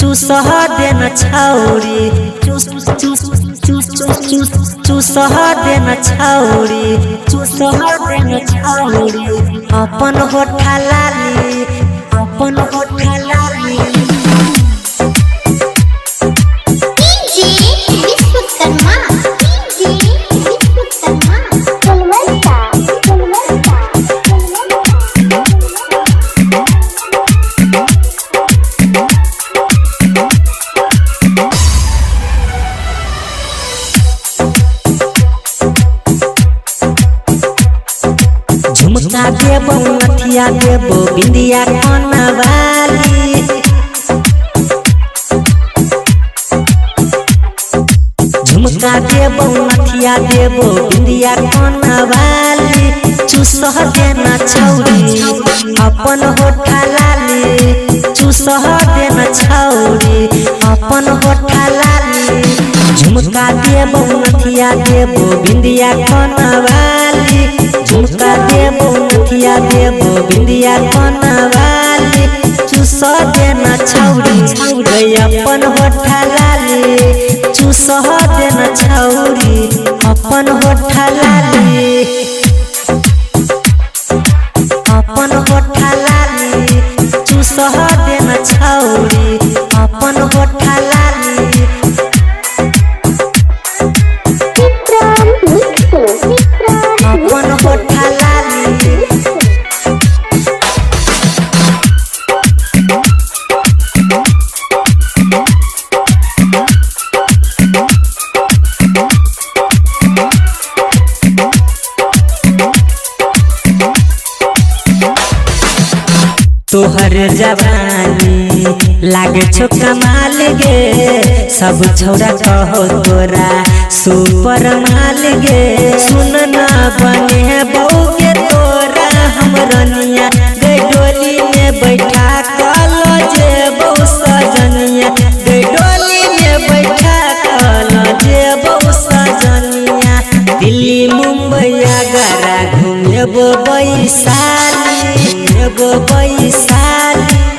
चूसह देना छौरी चूसह देना छौरी चूसह देना छौरी अपन होठा लाली अपन होठा लाली झुमका देबो नथिया देबो बिंदिया कनवाली झुमका देबो नथिया देबो बिंदिया कनवाली चूसह देना छौरी अपन होठा लाली चूसह देना छौरी अपन होठा लाली झुमका देबो नथिया देबो बिंदिया कनवाली झुमका देबो नथिया देबो बिंदिया कनवाली चूसह देना छौरी अपन होठा लाली चूसह देना छौरी अपन होठा लाली अपन होठा लाली चूसह देना छौरी अपन होठा लाली अपन होठा लाली तोहर जवानी लागे छो कमाल गे सब छोरा कहो तोरा सुपर माल गे सुन ना बने बहू के तोरा हम रनिया गई डोली में बैठा कलो जे बहु सजनिया गई डोली में बैठा कलो जे बहु सजनिया दिल्ली मुंबई आगरा घूमेबो वैशाली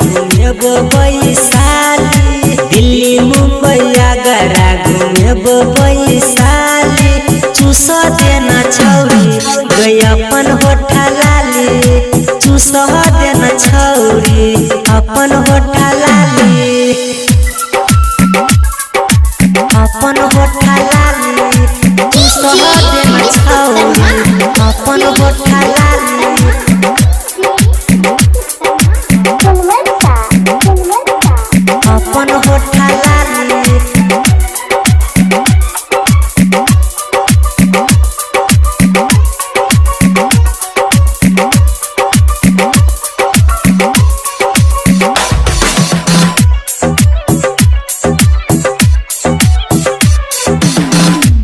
घूमेबो वैशाली दिल्ली मुंबई आगरा घूमेबो वैशाली चूसह देना छौरी गई अपन होठा लाली चूसह देना छौरी अपन होठा लाली अपन होठा लाली चूसह देना छौरी अपन होठा लाली अपन होठा लाली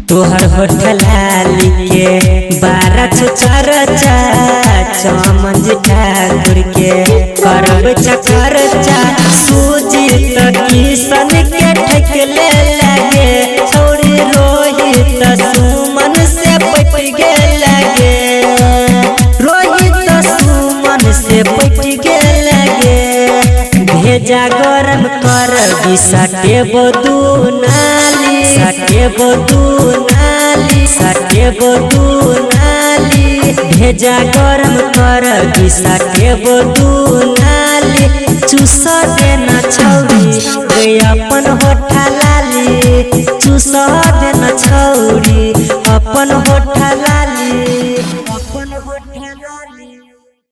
तोहर होठा लाली के 12 चर्चा चमन ठाकुर के करब चर्चा सुजीत किशन के ठकले लगे छौरी रोहित सुमन से पट गे लगे रोहित सुमन से पट गे लगे भेजा गरम कर सटेबो दुनाली सटेबो दुनाली सटेबो दुनाली भेजा गरम कर सटेबो दुनाली चूसह देना छौरी अपन होठा लाली चूसह देना छौरी अपन होठा लाली अपन होठा लाली।